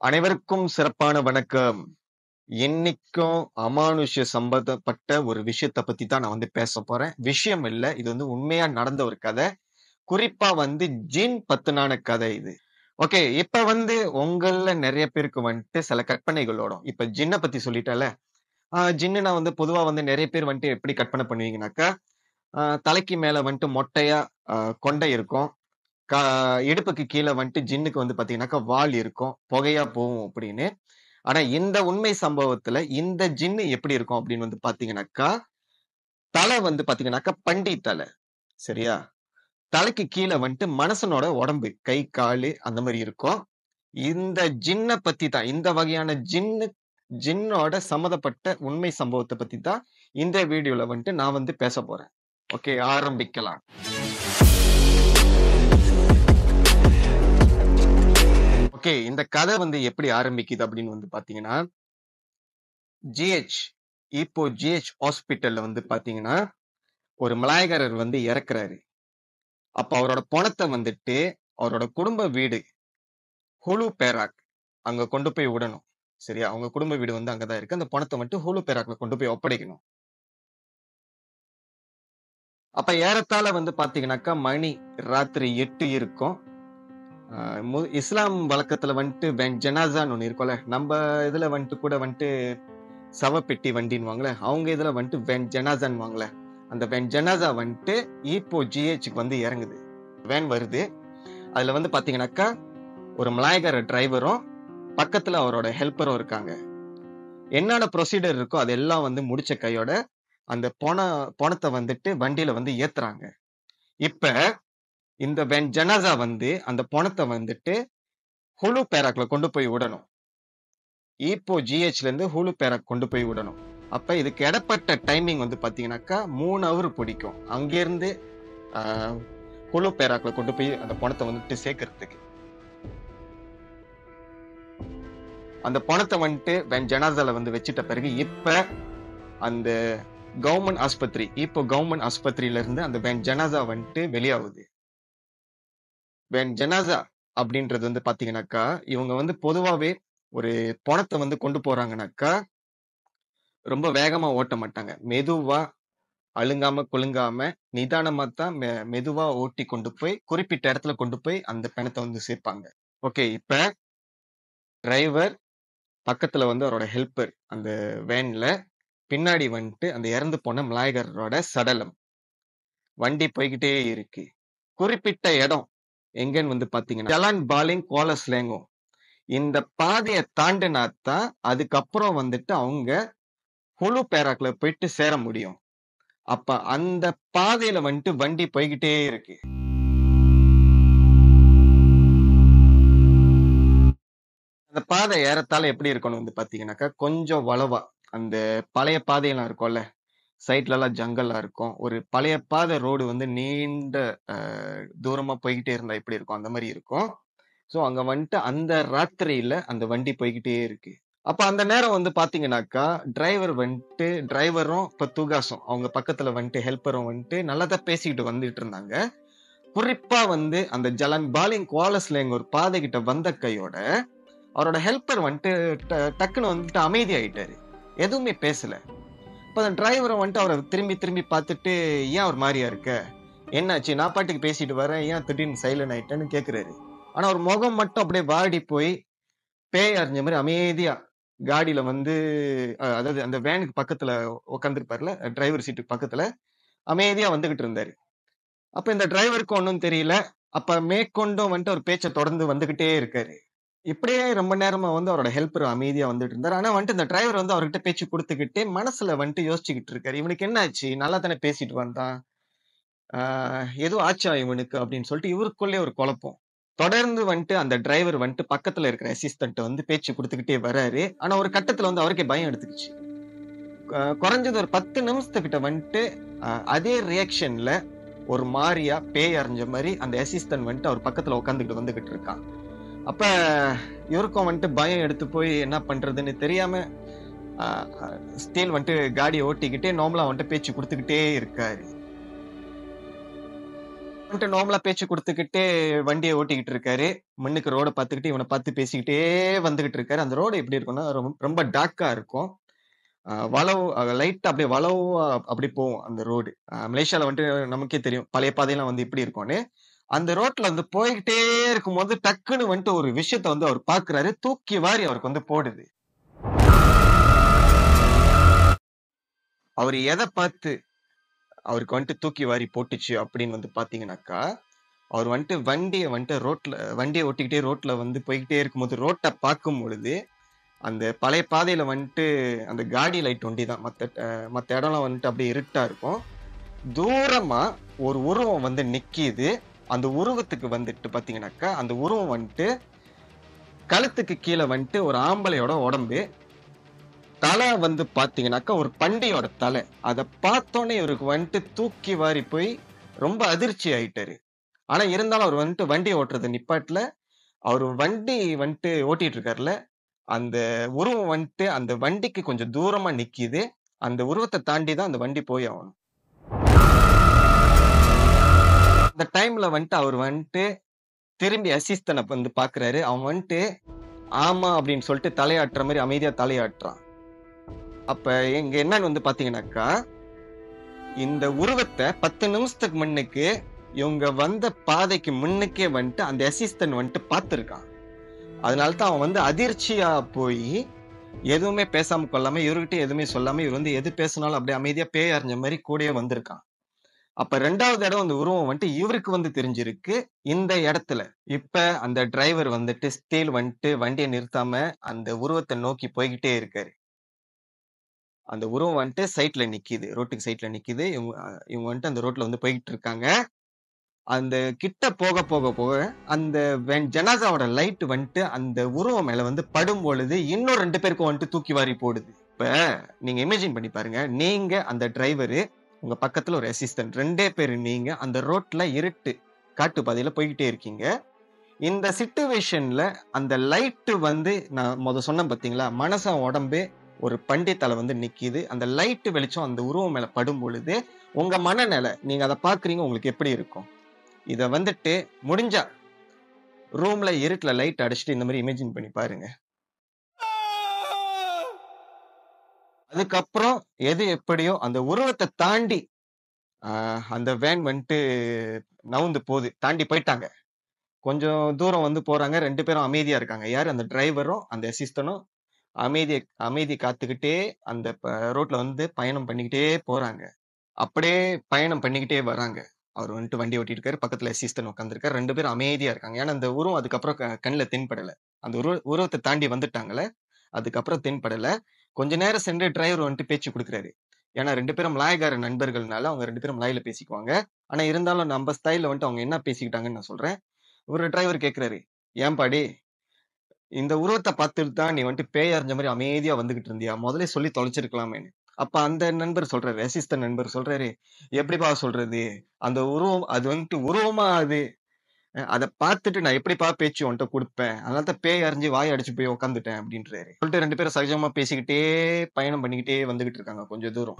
அனைவருக்கும் சிறப்பான வணக்கம். இன்னைக்கும் அமானுஷ்ய சம்பந்தப்பட்ட ஒரு விஷயத்த பத்தி தான் நான் பேசப் போறேன். விஷயம் இல்ல. இது உண்மையா நடந்த ஒரு கதை. குறிப்பா ஜின் பத்தினான கதை இது. ஓகே. இப்ப உங்கள்ல நெறைய பேருக்கு சில கற்பனைகள் ஓடும். இப்ப ஜின்ன பத்தி சொல்லிட்டேன்ல. ஜின்னுனா பொதுவா நெறைய பேர் எப்படி கற்பனை பண்ணுவீங்கனாக்கா, தலைக்கு மேல மொட்டையா கொண்டை இருக்கும். கா இடுப்புக்கு கீழ ஜின்னுக்கு பாத்தீங்கன்னாக்கா, வால் இருக்கும். புகையா போகும் அப்படின்னு. ஆனா இந்த உண்மை சம்பவத்துல இந்த ஜின்னு எப்படி இருக்கும் அப்படின்னு பாத்தீங்கன்னாக்கா, தலை பாத்தீங்கன்னாக்கா பண்டி தலை. சரியா? தலைக்கு கீழ மனுஷனோட உடம்பு. கை, காலு அந்த மாரி இருக்கும். இந்த ஜின்ன பத்தி தான் இந்த வகையான ஜின்னோட சம்மந்தப்பட்ட உண்மை சம்பவத்த பத்தி தான் இந்த வீடியோல நான் பேசப் போறேன். ஓகே, ஆரம்பிக்கலாம். ஓகே, இந்த கதை எப்படி ஆரம்பிக்குது அப்படின்னு பாத்தீங்கன்னா, ஜிஹெச் இப்போ ஜிஹெச் ஹாஸ்பிட்டல்ல பாத்தீங்கன்னா, ஒரு மலாய்க்காரர் இறக்குறாரு. அப்ப அவரோட பணத்தை அவரோட குடும்ப வீடு ஹுலு பேராக் அங்க கொண்டு போய் விடணும். சரியா? அவங்க குடும்ப வீடு அங்கதான் இருக்கு. அந்த பணத்தை ஹுலு பேராக்ல கொண்டு போய் ஒப்படைக்கணும். அப்ப ஏறத்தாழ பாத்தீங்கன்னாக்கா, மணி ராத்திரி 8 இருக்கும். இஸ்லாம் வழக்கத்துல வென் ஜனாசான்னு ஒண்ணு இருக்கும்ல. நம்ம இதுல கூட சவப்பெட்டி வண்டின்னுவாங்கல்ல. அவங்க இதுல வென் ஜனாசான்னுவாங்கல்ல. அந்த வென் ஜனாசா இப்போ ஜிஹெச்சுக்கு இறங்குது. வேன் வருது. அதுல பாத்தீங்கன்னாக்கா, ஒரு மலாய்க்கார டிரைவரும் பக்கத்துல அவரோட ஹெல்ப்பரும் இருக்காங்க. என்னென்ன ப்ரொசீஜர் இருக்கோ அதெல்லாம் முடிச்ச கையோட அந்த பணத்தை வண்டியில ஏத்துறாங்க. இப்ப இந்த வென் ஜனாசா அந்த பணத்தை ஹுலு பேராக்ல கொண்டு போய் விடணும். இப்போ ஜிஹெச்ல இருந்து ஹுலு பேராக் கொண்டு போய் விடணும். அப்ப இதுக்கு இடப்பட்ட டைமிங் பாத்தீங்கன்னாக்கா 3 ஹவர் பிடிக்கும். அங்கிருந்து ஹுலு பேராக்ல கொண்டு போய் அந்த பணத்தை சேர்க்கறதுக்கு. அந்த பணத்தை வென் ஜனாசால வச்சிட்ட பிறகு இப்ப அந்த கவர்மெண்ட் ஆஸ்பத்திரி இப்போ கவர்மெண்ட் ஆஸ்பத்திரியில இருந்து அந்த வென் ஜனாசா வெளியாகுது. வென் ஜனாசா அப்படின்றது பாத்தீங்கன்னாக்கா, இவங்க பொதுவாவே ஒரு பணத்தை கொண்டு போறாங்கன்னாக்கா, ரொம்ப வேகமா ஓட்ட மாட்டாங்க. மெதுவா அழுங்காம குலுங்காம நிதானமா தான் மெதுவா ஓட்டி கொண்டு போய் குறிப்பிட்ட இடத்துல கொண்டு போய் அந்த பணத்தை சேர்ப்பாங்க. ஓகே, இப்ப டிரைவர் பக்கத்துல அவரோட ஹெல்ப்பர் அந்த வேன்ல பின்னாடி அந்த இறந்து போன மலாய்க்காரரோட சடலம். வண்டி போய்கிட்டே இருக்கு. குறிப்பிட்ட இடம் எங்கன்னு பாத்தீங்கன்னா, ஜலான் பாலிங் கோலஸ்லேங்கோ. இந்த பாதைய தாண்டினாத்தான் அதுக்கப்புறம் அவங்க ஹுலு பேராக்ல போயிட்டு சேர முடியும். அப்ப அந்த பாதையில வண்டி போய்கிட்டே இருக்கு. அந்த பாதை ஏறத்தாழ எப்படி இருக்கணும் பாத்தீங்கன்னாக்கா, கொஞ்சம் வளைவா அந்த பழைய பாதையெல்லாம் இருக்கும்ல, சைட்ல எல்லாம் ஜங்கலா இருக்கும். ஒரு பழைய பாதை ரோடு நீண்ட தூரமா போய்கிட்டே இருந்தா எப்படி இருக்கும் அந்த மாதிரி இருக்கும். சோ அங்க அந்த ராத்திரியில அந்த வண்டி போய்கிட்டே இருக்கு. அப்ப அந்த நேரம் பாத்தீங்கன்னாக்கா, டிரைவரும் இப்ப தூகாசும் அவங்க பக்கத்துல ஹெல்ப்பரும் நல்லாதான் பேசிக்கிட்டு வந்துட்டு இருந்தாங்க. குறிப்பா அந்த ஜலன் பாலிங் குவாலஸ்லேங்க ஒரு பாதை கிட்ட வந்த கையோட அவரோட ஹெல்ப்பர் டக்குன்னு அமைதி ஆயிட்டாரு. எதுவுமே பேசல. இப்ப அந்த டிரைவரும் அவரை திரும்பி திரும்பி பார்த்துட்டு, ஏன் ஒரு மாதிரியா இருக்க, என்னாச்சு, நான் பாட்டுக்கு பேசிட்டு வரேன், ஏன் திடீர்னு சைலண்ட் ஆயிட்டேன்னு கேக்குறாரு. ஆனா ஒரு முகம் மட்டும் அப்படியே வாடி போய் பேய் அறிஞ்ச மாதிரி அமைதியா காடியில அதாவது அந்த வேனுக்கு பக்கத்துல உட்காந்துருப்பாருல, டிரைவர் சீட்டுக்கு பக்கத்துல அமைதியா வந்துகிட்டு இருந்தாரு. அப்ப இந்த டிரைவருக்கு ஒன்னும் தெரியல. அப்ப மேற்கொண்டும் ஒரு பேச்சை தொடர்ந்து வந்துகிட்டே இருக்காரு. இப்படியே ரொம்ப நேரமா அவரோட ஹெல்ப்பர் அமைதியா வந்துட்டு இருந்தாரு. ஆனா இந்த டிரைவர் அவர்கிட்ட பேச்சு கொடுத்துக்கிட்டு மனசுல யோசிச்சுக்கிட்டு இருக்காரு. இவனுக்கு என்ன ஆச்சு, நல்லா தானே பேசிட்டு வந்தான், ஏதோ ஆச்சா இவனுக்கு அப்படின்னு சொல்லிட்டு இவருக்குள்ளே ஒரு குழப்பம். தொடர்ந்து அந்த டிரைவர் பக்கத்துல இருக்கிற அசிஸ்டன்ட் பேச்சு கொடுத்துக்கிட்டே வராரு. ஆனா ஒரு கட்டத்துல அவருக்கே பயம் எடுத்துக்கிச்சு. குறைஞ்சது ஒரு 10 நிமிஷத்துக்கிட்ட அதே ரியாக்ஷன்ல ஒரு மாரியா பேய் அறிஞ்ச மாதிரி அந்த அசிஸ்டன்ட் அவர் பக்கத்துல உட்காந்துக்கிட்டு வந்துகிட்டு இருக்கான். அப்ப இவருக்கும் பயம் எடுத்து போய் என்ன பண்றதுன்னு தெரியாம ஸ்டீல் காடியை ஓட்டிக்கிட்டே நார்மலா பேச்சு கொடுத்துக்கிட்டே இருக்காரு. வந்துட்டு நார்மலா பேச்சு குடுத்துக்கிட்டே வண்டிய ஓட்டிக்கிட்டு இருக்காரு. முன்னுக்கு ரோட பார்த்துக்கிட்டு, இவன பார்த்து பேசிக்கிட்டே வந்துகிட்டு இருக்காரு. அந்த ரோடு எப்படி இருக்கும்னா, ரொம்ப டார்க்கா இருக்கும். வளவு லைட்டா அப்படியே வளவா அப்படி போகும் அந்த ரோடு. மலேசியால வந்துட்டு நமக்கே தெரியும். பழைய பாதையெல்லாம் வந்து எப்படி இருக்கும்னு. அந்த ரோட்ல வந்து போய்க்கிட்டே இருக்கும்போது, டக்குன்னு வந்துட்டு ஒரு விஷயத்த வந்து அவர் பார்க்குறாரு. தூக்கி வாரி அவருக்கு வந்து போடுது. அவரு எத பார்த்து அவருக்கு வந்துட்டு தூக்கி வாரி போட்டுச்சு அப்படின்னு வந்து பார்த்தீங்கன்னாக்கா, அவர் வந்துட்டு வண்டிய ஓட்டிக்கிட்டே ரோட்ல வந்து போய்க்கிட்டே இருக்கும்போது, ரோட்ட பார்க்கும் பொழுது, அந்த பழைய பாதையில வந்துட்டு அந்த காடி லைட் ஒண்டி தான். மத்த இடம்லாம் வந்துட்டு அப்படியே இருட்டா இருக்கும். தூரமா ஒரு உருவம் வந்து நிக்கிது. அந்த உருவத்துக்கு வந்துட்டு பார்த்தீங்கன்னாக்கா, அந்த உருவம் வந்துட்டு கழுத்துக்கு கீழ வந்துட்டு ஒரு ஆம்பளையோட உடம்பு. தலை வந்து பார்த்தீங்கன்னாக்கா, ஒரு பண்டியோட தலை. அத பார்த்தோனே இவருக்கு வந்துட்டு தூக்கி வாரி போய் ரொம்ப அதிர்ச்சி ஆயிட்டாரு. ஆனா இருந்தாலும் அவர் வந்துட்டு வண்டி ஓட்டுறத நிப்பாட்டல. அவரு வண்டி வந்துட்டு ஓட்டிட்டு இருக்காருல்ல, அந்த உருவம் வந்துட்டு அந்த வண்டிக்கு கொஞ்சம் தூரமா நிக்கிது. அந்த உருவத்த தாண்டி தான் அந்த வண்டி போய் ஆகணும். அந்த டைம்ல வந்துட்டு அவரு வந்துட்டு திரும்பி அசிஸ்தன வந்து பார்க்குறாரு. அவன் வந்துட்டு ஆமா அப்படின்னு சொல்லிட்டு தலையாட்டுற மாரி அமைதியா தலையாட்டுறான். அப்ப இங்க என்னன்னு வந்து பார்த்தீங்கன்னாக்கா, இந்த உருவத்த 10 நிமிஷத்துக்கு முன்னுக்கு இவங்க வந்த பாதைக்கு முன்னுக்கே வந்துட்டு அந்த அசிஸ்டன்ட் வந்துட்டு பார்த்திருக்கான். அதனால தான் அவன் வந்து அதிர்ச்சியா போயி, எதுவுமே பேசாம கொள்ளாம, இவருகிட்ட எதுவுமே சொல்லாம, இவர் வந்து எது பேசினாலும் அப்படியே அமைதியா பேய் அறிஞ்ச மாரி கூடயே வந்திருக்கான். அப்ப 2வது இடம் அந்த உருவம் வந்துட்டு இவருக்கு வந்து தெரிஞ்சிருக்கு. இந்த இடத்துல. இப்ப அந்த டிரைவர் வந்துட்டு ஸ்டில் வந்துட்டு வண்டிய நிறுத்தாம அந்த உருவத்த நோக்கி போய்க்கிட்டே இருக்காரு. அந்த உருவம் வந்துட்டு சைட்ல நிக்கிது. ரோட்டுக்கு சைட்ல நிக்கிது. இவங்க வந்துட்டு அந்த ரோட்ல வந்து போய்க்கிட்டு இருக்காங்க. அந்த கிட்ட போக அந்த ஜனாசாவோட லைட் வந்துட்டு அந்த உருவம் மேல வந்து படும் பொழுது, இன்னும் 2 பேருக்கும் வந்துட்டு தூக்கி வாரி போடுது. இப்ப நீங்க இமேஜின் பண்ணி பாருங்க. நீங்க அந்த டிரைவரு, உங்க பக்கத்துல ஒரு அசிஸ்டன்ட் 2 பேரு நீங்க அந்த ரோட்ல இருட்டு காட்டு பாதையில போய்க்கிட்டே இருக்கீங்க. இந்த சிச்சுவேஷன்ல அந்த லைட் வந்து நான் சொன்னேன் பார்த்தீங்களா? மனுஷன் உடம்பு ஒரு பண்டித்தால வந்து நிக்கிது. அந்த லைட் வெளிச்சம் அந்த உருவம் மேல படும் பொழுது, உங்க மனநிலை நீங்க அத பார்க்குறீங்க. உங்களுக்கு எப்படி இருக்கும்? இத வந்துட்டு முடிஞ்சா ரூம்ல இருட்டுல லைட் அடிச்சுட்டு இந்த மாரி இமேஜின் பண்ணி பாருங்க. அதுக்கப்புறம் எது எப்படியோ அந்த உருவத்த தாண்டி அ அந்த வேன் வந்துட்டு நவுந்து போது. தாண்டி போயிட்டாங்க. கொஞ்சம் தூரம் வந்து போறாங்க. 2 பேரும் அமைதியா இருக்காங்க. யாரு? அந்த டிரைவரும், அந்த அசிஸ்டன்டும் அமைதி காத்துக்கிட்டே அந்த ரோட்ல வந்து பயணம் பண்ணிக்கிட்டே போறாங்க. அப்படியே பயணம் பண்ணிக்கிட்டே வராங்க. அவரு வந்துட்டு வண்டி ஓட்டிட்டு இருக்காரு. பக்கத்துல அசிஸ்டன்ட் உட்கார்ந்திருக்காரு. 2 பேரும் அமைதியா இருக்காங்க. ஏன்னா, அந்த உருவம் அதுக்கப்புறம் கண்ல தென்படல. அந்த உருவத்த தாண்டி வந்துட்டாங்கல்ல. அதுக்கப்புறம் தென்படல. கொஞ்ச நேரம் சென்று டிரைவர் வந்துட்டு பேச்சு குடுக்குறாரு. ஏன்னா 2 பேரும் மலாய்க்கார நண்பர்கள்னால அவங்க 2 பேரும் மலாய்ல பேசிக்குவாங்க. ஆனா இருந்தாலும் நம்ம ஸ்டைல்ல வந்துட்டு அவங்க என்ன பேசிக்கிட்டாங்கன்னு நான் சொல்றேன். ஒரு டிரைவர் கேட்கிறாரு. "ஏன்பா டேய், இந்த உருவத்த பார்த்துட்டு தான் நீ வந்துட்டு பேய் அறைஞ்ச மாரி அமைதியா வந்துகிட்டு இருந்தியா? முதல்லயே சொல்லி தொலைச்சிருக்கலாமேன்னு." அப்ப அந்த நண்பர் சொல்றாரு, அசிஸ்டன்ட் நண்பர் சொல்றாரு, "எப்படிப்பா சொல்றது? அந்த உருவம் அது வந்துட்டு உருவமா அது? அத பார்த்துட்டு நான் எப்படிப்பா பேச்சு உன்ட்ட குடுப்பேன்? அதனால தான் பேய் அறைஞ்சு வாய அடைச்சு போய் உட்கார்ந்துட்டேன்." அப்படின்றாரு. சொல்லிட்டு 2 பேரும் சகஜமா பேசிக்கிட்டே பயணம் பண்ணிக்கிட்டே வந்துகிட்டு இருக்காங்க கொஞ்சம் தூரம்.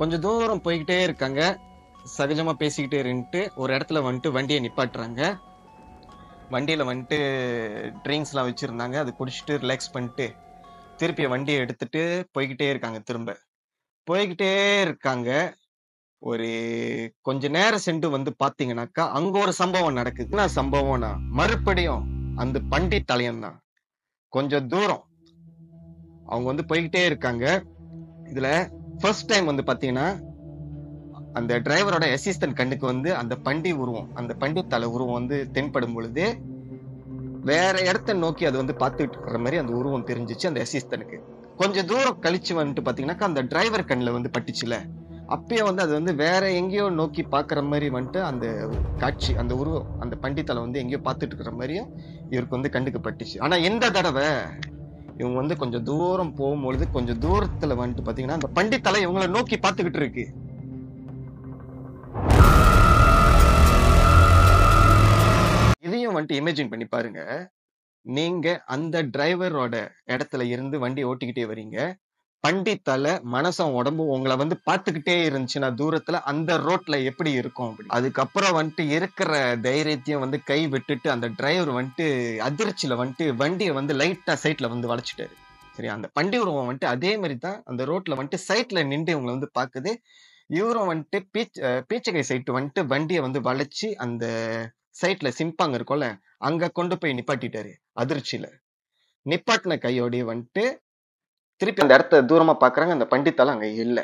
கொஞ்சம் தூரம் போய்க்கிட்டே இருக்காங்க. சகஜமா பேசிக்கிட்டே இருந்துட்டு ஒரு இடத்துல வந்துட்டு வண்டிய நிப்பாட்டுறாங்க. வண்டியில வந்துட்டு ட்ரிங்க்ஸ்லாம் வச்சிருந்தாங்க. அத குடிச்சிட்டு ரிலாக்ஸ் பண்ணிட்டு, திருப்பி வண்டிய எடுத்துட்டு போய்க்கிட்டே இருக்காங்க திரும்ப. போய்க்கிட்டே இருக்காங்க. ஒரு கொஞ்ச நேரம் சென்று வந்து பார்த்தீங்கன்னாக்கா, அங்க ஒரு சம்பவம் நடக்குது. என்ன சம்பவம்னா, மறுபடியும் அந்த பண்டிட் தலையன் தான். கொஞ்சம் தூரம் அவங்க வந்து போய்க்கிட்டே இருக்காங்க. இதுல ஃபர்ஸ்ட் டைம் வந்து பார்த்தீங்கன்னா, அந்த டிரைவரோட அசிஸ்டன்ட் கண்ணுக்கு வந்து அந்த அந்த பண்டிட் தல உருவம் வந்து தென்படும் பொழுது, வேற இடத்த நோக்கி அது வந்து பார்த்துட்டு இருக்கிற மாரி அந்த உருவம் தெரிஞ்சுச்சு அந்த அசிஸ்டன்ட்க்கு. கொஞ்சம் தூரம் கழிச்சு வந்துட்டு பார்த்தீங்கன்னாக்கா, அந்த டிரைவர் கண்ல வந்து பட்டுச்சுல்ல. அப்பயே வந்து அது வந்து வேற எங்கேயோ நோக்கி பார்க்குற மாரி வந்துட்டு அந்த காட்சி, அந்த உருவம், அந்த பண்டித்தல வந்து எங்கேயோ பார்த்துட்டு இருக்கிற மாரியும் இவருக்கு வந்து கண்ணுக்கு பட்டுச்சு. ஆனா இந்த தடவ இவங்க வந்து கொஞ்சம் தூரம் போகும்பொழுது, கொஞ்சம் தூரத்துல வந்துட்டு பார்த்தீங்கன்னா, அந்த பண்டித்தலை இவங்கள நோக்கி பார்த்துக்கிட்டு இருக்கு. இதையும் வந்துட்டு இமேஜின் பண்ணி பாருங்க. நீங்க அந்த டிரைவரோட இடத்துல இருந்து வண்டி ஓட்டிக்கிட்டே வரீங்க. பண்டி தலை மனசும் உடம்பும் உங்களை வந்து பார்த்துக்கிட்டே இருந்துச்சுன்னா தூரத்துல அந்த ரோட்ல எப்படி இருக்கும் அப்படி. அதுக்கப்புறம் வந்துட்டு இருக்கிற தைரியத்தையும் வந்து கை விட்டுட்டு அந்த டிரைவர் வந்துட்டு அதிர்ச்சியில வந்துட்டு வண்டியை வந்து லைட்டா சைட்ல வந்து வளைச்சிட்டாரு. சரி, அந்த பண்டி உருவம் வந்துட்டு அதே மாதிரி தான் அந்த ரோட்ல வந்துட்டு சைட்ல நின்று இவங்களை வந்து பாக்குது. இவரும் வந்துட்டு பீச்சகை சைட்டு வந்துட்டு வண்டியை வந்து வளைச்சு அந்த சைட்ல சிம்பாங்க இருக்கும்ல, அங்க கொண்டு போய் நிப்பாட்டிட்டாரு அதிர்ச்சியில. நிப்பாட்டின கையோடய வந்துட்டு திருப்பி அந்த இடத்த தூரமா பாக்குறாங்க. அந்த பண்டித்தால அங்க இல்ல,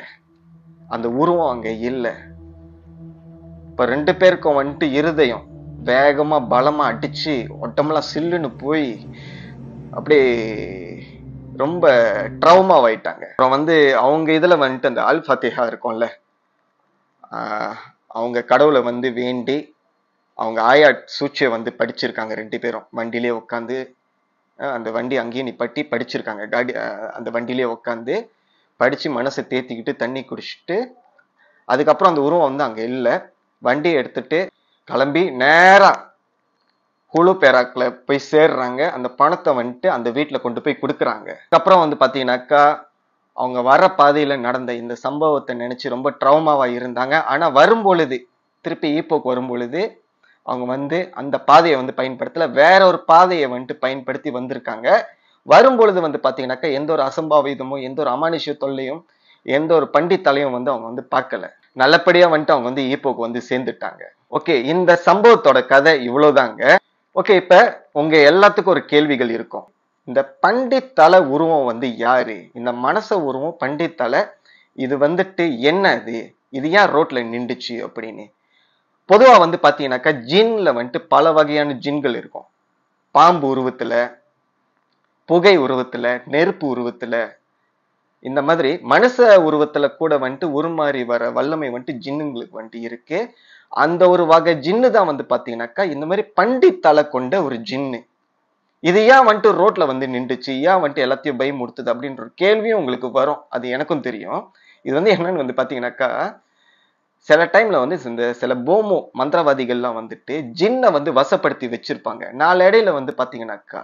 அந்த உருவம் அங்க இல்ல. இப்ப 2 பேருக்கும் வந்துட்டு இருதயம் வேகமா பலமா அடிச்சு உடம்பெல்லாம் சில்லுன்னு போய் அப்படியே ரொம்ப ட்ரௌமாவாயிட்டாங்க. அப்புறம் வந்து அவங்க இதுல வந்துட்டு அந்த அல் ஃபத்திஹா இருக்கும்ல, அவங்க கடவுளை வந்து வேண்டி அவங்க ஆயாட் சூழ்ச்சியை வந்து படிச்சிருக்காங்க 2 பேரும். வண்டியிலே உட்காந்து அந்த வண்டி அங்கேயே நிப்பாட்டி படிச்சிருக்காங்க. காடி அந்த வண்டியிலே உட்காந்து படிச்சு மனசை தேத்திக்கிட்டு தண்ணி குடிச்சிட்டு அதுக்கப்புறம் அந்த உருவம் வந்து அங்க இல்லை. வண்டியை எடுத்துட்டு கிளம்பி நேரா குழு பேராக்ல போய் சேர்றாங்க. அந்த பணத்தை வந்துட்டு அந்த வீட்டுல கொண்டு போய் கொடுக்குறாங்க. அதுக்கப்புறம் வந்து பாத்தீங்கன்னாக்கா அவங்க வர பாதையில நடந்த இந்த சம்பவத்தை நினைச்சு ரொம்ப ட்ரௌமாவா இருந்தாங்க. ஆனா வரும்பொழுது திருப்பி ஈப்போக்கு வரும்பொழுது அவங்க வந்து அந்த பாதையை வந்து பயன்படுத்தல, வேற ஒரு பாதையை வந்துட்டு பயன்படுத்தி வந்திருக்காங்க. வரும்பொழுது வந்து பாத்தீங்கன்னாக்கா எந்த ஒரு அசம்பாவிதமும் எந்த ஒரு அமானுஷ்ய தொல்லையும் எந்த ஒரு பண்டித்தலையும் வந்து அவங்க வந்து பார்க்கல. நல்லபடியா வந்துட்டு அவங்க வந்து ஈப்போக்கு வந்து சேர்ந்துட்டாங்க. ஓகே, இந்த சம்பவத்தோட கதை இவ்வளவுதாங்க. ஓகே, இப்ப உங்க எல்லாத்துக்கும் ஒரு கேள்விகள் இருக்கும். இந்த பண்டித்தலை உருவம் வந்து யாரு? இந்த மனச உருவம் பண்டித்தலை இது வந்துட்டு என்னது? இது ஏன் ரோட்ல நின்றுச்சு அப்படின்னு. பொதுவா வந்து பாத்தீங்கன்னாக்கா ஜின்ல வந்துட்டு பல வகையான ஜின்கள் இருக்கும். பாம்பு உருவத்துல, புகை உருவத்துல, நெருப்பு உருவத்துல, இந்த மாதிரி மனுஷ உருவத்துல கூட வந்துட்டு உருமாறி வர வல்லமை வந்துட்டு ஜின்னுங்களுக்கு வந்துட்டு இருக்கு. அந்த ஒரு வகை ஜின்னு தான் வந்து பாத்தீங்கன்னாக்கா இந்த மாதிரி பண்டித்தலை கொண்ட ஒரு ஜின்னு. இது ஏன் வந்துட்டு ரோட்ல வந்து நின்றுச்சு, ஏன் வந்துட்டு எல்லாத்தையும் பயமுறுத்துது அப்படின்ற ஒரு கேள்வியும் உங்களுக்கு வரும். அது எனக்கும் தெரியும். இது வந்து என்னன்னு வந்து பாத்தீங்கன்னாக்கா சில டைம்ல வந்து இந்த சில போமோ மந்திரவாதிகள்லாம் வந்துட்டு ஜின்னை வந்து வசப்படுத்தி வச்சிருப்பாங்க. நாளடையில வந்து பாத்தீங்கன்னாக்கா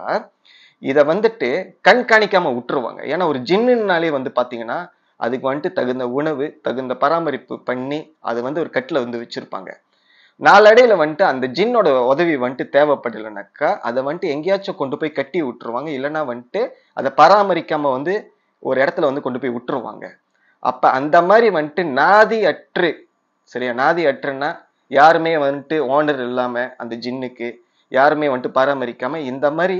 இத வந்துட்டு கண்காணிக்காம விட்டுருவாங்க. ஏன்னா ஒரு ஜின்னுனாலே வந்து பாத்தீங்கன்னா அதுக்கு வந்துட்டு தகுந்த உணவு தகுந்த பராமரிப்பு பண்ணி அது வந்து ஒரு கட்டுல வந்து வச்சிருப்பாங்க. நாளடையில வந்துட்டு அந்த ஜின்னோட உதவி வந்துட்டு தேவைப்படலைனாக்கா அதை வந்துட்டு எங்கேயாச்சும் கொண்டு போய் கட்டி விட்டுருவாங்க. இல்லைன்னா வந்துட்டு அதை பராமரிக்காம வந்து ஒரு இடத்துல வந்து கொண்டு போய் விட்டுருவாங்க. அப்ப அந்த மாதிரி வந்துட்டு நாதி அற்று, சரியா, நாதி அற்றுன்னா யாருமே வந்துட்டு ஓனர் இல்லாம அந்த ஜின்னுக்கு யாருமே வந்துட்டு பராமரிக்காம இந்த மாதிரி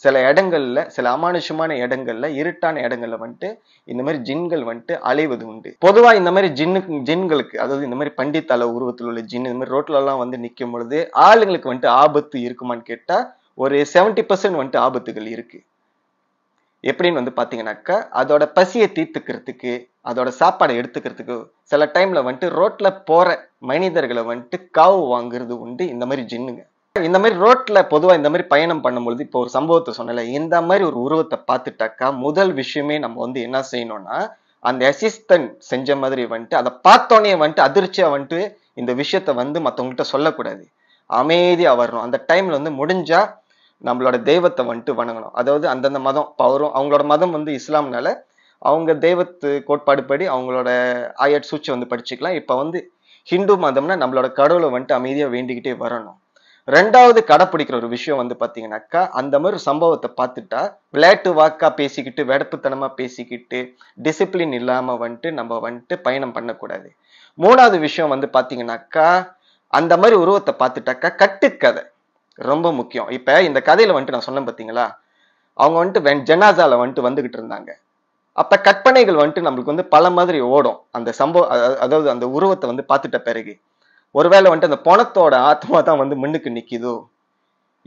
சில இடங்கள்ல சில அமானுஷமான இடங்கள்ல இருட்டான இடங்கள்ல வந்துட்டு இந்த மாதிரி ஜின்கள் வந்துட்டு அலைவது உண்டு. பொதுவா இந்த மாதிரி ஜின்களுக்கு அதாவது இந்த மாதிரி பண்டித்தலை உருவத்தில் உள்ள ஜின் இந்த மாதிரி ரோட்ல எல்லாம் வந்து நிக்கும் பொழுது ஆளுங்களுக்கு வந்துட்டு ஆபத்து இருக்குமான்னு கேட்டா ஒரு 70% வந்துட்டு ஆபத்துகள் இருக்கு. எப்படின்னு வந்து பாத்தீங்கன்னாக்கா அதோட பசியை தீர்த்துக்கிறதுக்கு அதோட சாப்பாடை எடுத்துக்கிறதுக்கு சில டைம்ல வந்துட்டு ரோட்ல போற மனிதர்களை வந்துட்டு காவு வாங்குறது உண்டு இந்த மாதிரி ஜின்னுங்க. இந்த மாதிரி ரோட்ல பொதுவா இந்த மாதிரி பயணம் பண்ணும்பொழுது இப்போ ஒரு சம்பவத்தை சொன்னல, இந்த மாதிரி ஒரு உருவத்தை பார்த்துட்டாக்கா முதல் விஷயமே நம்ம வந்து என்ன செய்யணும்னா அந்த அசிஸ்டன்ட் செஞ்ச மாதிரி வந்துட்டு அதை பார்த்தோன்னே வந்துட்டு அதிர்ச்சியா வந்துட்டு இந்த விஷயத்த வந்து மற்றவங்கள்ட்ட சொல்லக்கூடாது, அமைதியா வரணும். அந்த டைம்ல வந்து முடிஞ்சா நம்மளோட தெய்வத்தை வந்துட்டு வணங்கணும். அதாவது அந்தந்த மதம் பவரும் அவங்களோட மதம் வந்து இஸ்லாம்னால அவங்க தெய்வத்து கோட்பாடு படி அவங்களோட ஆயட் சூச்சி வந்து படிச்சுக்கலாம். இப்ப வந்து ஹிந்து மதம்னா நம்மளோட கடவுளை வந்துட்டு அமைதியா வேண்டிக்கிட்டே வரணும். ரெண்டாவது கடைப்பிடிக்கிற ஒரு விஷயம் வந்து பாத்தீங்கன்னாக்கா அந்த மாதிரி சம்பவத்தை பார்த்துட்டா விளையாட்டு வாக்கா பேசிக்கிட்டு வெடப்புத்தனமா பேசிக்கிட்டு டிசிப்ளின் இல்லாம வந்துட்டு நம்ம வந்துட்டு பயணம் பண்ணக்கூடாது. மூணாவது விஷயம் வந்து பாத்தீங்கன்னாக்கா அந்த மாதிரி உருவத்தை பார்த்துட்டாக்கா கட்டுக்கதை ரொம்ப முக்கியம். இப்ப இந்த கதையில வந்துட்டு நான் சொன்னேன் பாத்தீங்களா, அவங்க வந்துட்டு ஜனாசால வந்துட்டு வந்துகிட்டு இருந்தாங்க. அப்ப கற்பனைகள் வந்துட்டு நம்மளுக்கு வந்து பல மாதிரி ஓடும். அந்த சம்பவம் அதாவது அந்த உருவத்தை வந்து பார்த்துட்ட பிறகு ஒருவேளை வந்துட்டு அந்த பணத்தோட ஆத்மா தான் வந்து முன்னுக்கு நிக்குதோ,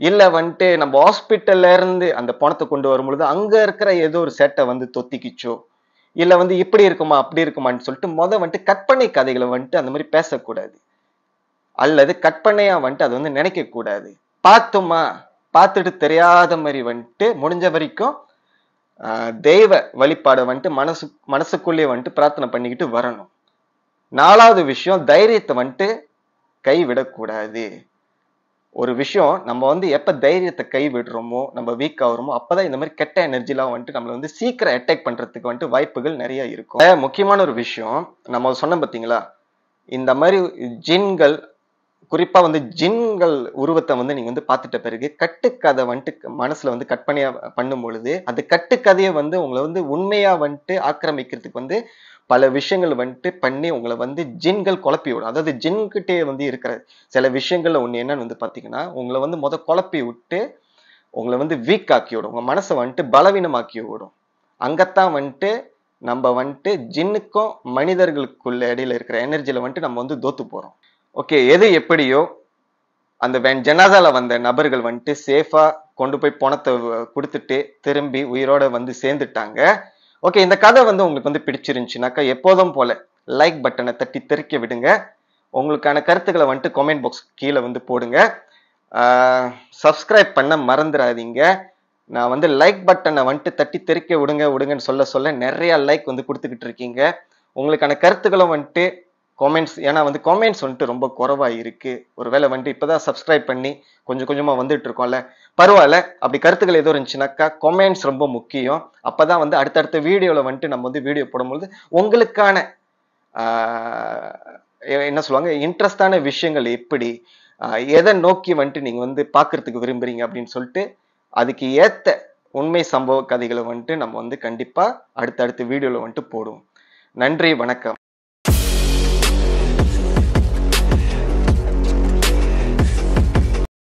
இல்ல வந்துட்டு நம்ம ஹாஸ்பிட்டல்ல இருந்து அந்த பணத்தை கொண்டு வரும் பொழுது அங்க இருக்கிற ஏதோ ஒரு சேட்டை வந்து தொத்திக்கிச்சோ, இல்ல வந்து இப்படி இருக்குமா அப்படி இருக்குமான்னு சொல்லிட்டு வந்துட்டு கற்பனை கதைகளை வந்துட்டு அந்த மாதிரி பேசக்கூடாது. அல்லது கற்பனையா வந்துட்டு அதை வந்து நினைக்க கூடாது. பார்த்துமா பார்த்துட்டு தெரியாத மாதிரி வந்துட்டு முடிஞ்ச வரைக்கும் தெய்வ வழிபாடை வந்துட்டு மனசுக்குள்ளேயே வந்துட்டு பிரார்த்தனை பண்ணிக்கிட்டு வரணும். நாலாவது விஷயம் தைரியத்தை வந்துட்டு கைவிடக்கூடாது. ஒரு விஷயம் நம்ம வந்து எப்ப தைரியத்தை கை விடுறோமோ, நம்ம வீக் ஆகுறோமோ, அப்பதான் இந்த மாதிரி கெட்ட எனர்ஜிலாம் வந்துட்டு நம்மள வந்து சீக்கிரம் அட்டாக் பண்றதுக்கு வந்துட்டு வாய்ப்புகள் நிறைய இருக்கும். முக்கியமான ஒரு விஷயம் நம்ம சொன்னோம் பாத்தீங்களா, இந்த மாதிரி ஜின்கள், குறிப்பா வந்து ஜின்கள் உருவத்தை வந்து நீங்க வந்து பார்த்துட்ட பிறகு கட்டுக்கதை வந்துட்டு மனசுல வந்து கற்பனையா பண்ணும் பொழுது அது கட்டுக்கதையை வந்து உங்களை வந்து உண்மையா வந்துட்டு ஆக்கிரமிக்கிறதுக்கு வந்து பல விஷயங்கள் வந்துட்டு பண்ணி உங்களை வந்து ஜின்கள் குழப்பி விடும். அதாவது ஜின்கிட்டே வந்து இருக்கிற சில விஷயங்கள்ல ஒண்ணு என்னன்னு வந்து பாத்தீங்கன்னா, உங்களை வந்து குழப்பி விட்டு உங்களை வந்து வீக் ஆக்கி விடும், உங்க மனசை வந்துட்டு பலவீனமாக்கி விடும். அங்கத்தான் வந்துட்டு நம்ம வந்துட்டு ஜின்னுக்கும் மனிதர்களுக்குள்ள இடையில இருக்கிற எனர்ஜில வந்துட்டு நம்ம வந்து தோத்து போறோம். ஓகே, எது எப்படியோ அந்த ஜனாதால வந்த நபர்கள் வந்துட்டு சேஃபா கொண்டு போய் பணத்தை கொடுத்துட்டு திரும்பி உயிரோட வந்து சேர்ந்துட்டாங்க. ஓகே, இந்த கதை வந்து உங்களுக்கு வந்து பிடிச்சிருந்துச்சுனாக்கா எப்போதும் போல லைக் பட்டனை தட்டி தெறிக்க விடுங்க. உங்களுக்கான கருத்துக்களை வந்துட்டு கமெண்ட் பாக்ஸ் கீழே வந்து போடுங்க. சப்ஸ்கிரைப் பண்ண மறந்துடாதீங்க. நான் வந்து லைக் பட்டனை வந்துட்டு தட்டி தெறிக்க விடுங்கன்னு சொல்ல சொல்ல நிறைய லைக் வந்து கொடுத்துக்கிட்டு இருக்கீங்க. உங்களுக்கான கருத்துக்களும் வந்துட்டு காமெண்ட்ஸ், ஏன்னா வந்து காமெண்ட்ஸ் வந்துட்டு ரொம்ப குறைவா இருக்கு. ஒருவேளை வந்துட்டு இப்பதான் சப்ஸ்கிரைப் பண்ணி கொஞ்சம் கொஞ்சமா வந்துட்டு இருக்கோம்ல, பரவாயில்ல. அப்படி கருத்துக்கள் எதுவும் இருந்துச்சுனாக்கா காமெண்ட்ஸ் ரொம்ப முக்கியம். அப்பதான் வந்து அடுத்தடுத்த வீடியோல வந்துட்டு நம்ம வந்து வீடியோ போடும்போது உங்களுக்கான என்ன சொல்லுவாங்க, இன்ட்ரெஸ்டான விஷயங்கள் எப்படி எதை நோக்கி வந்துட்டு நீங்க வந்து பாக்குறதுக்கு விரும்புறீங்க அப்படின்னு சொல்லிட்டு அதுக்கு ஏத்த உண்மை சம்பவ கதைகளை வந்துட்டு நம்ம வந்து கண்டிப்பா அடுத்தடுத்த வீடியோல வந்துட்டு போடுவோம். நன்றி, வணக்கம்.